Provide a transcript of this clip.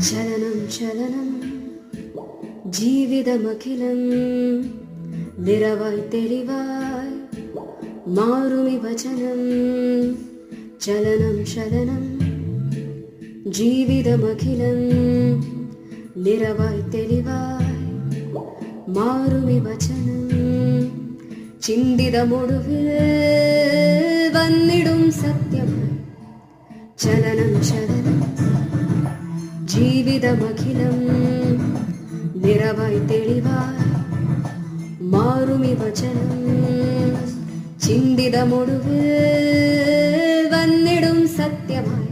ചലനം ചലനം ജീവിതമഖിലം നിറവായി തെളിവായി മാറുമി വചനം. ചലനം ചലനം ജീവിതമഖിലം നിറവായി തെളിവായി മാറുമി വചനം. ചിന്തിതമൊടുവിൽ വന്നിടും സത്യമായി. ചലനം ചലനം ജീവിതമഖിലം നിറവായി തെളിവായി മാറുമി വചനം. ചിന്തിതമൊടുവിൽ വന്നിടും സത്യമായി.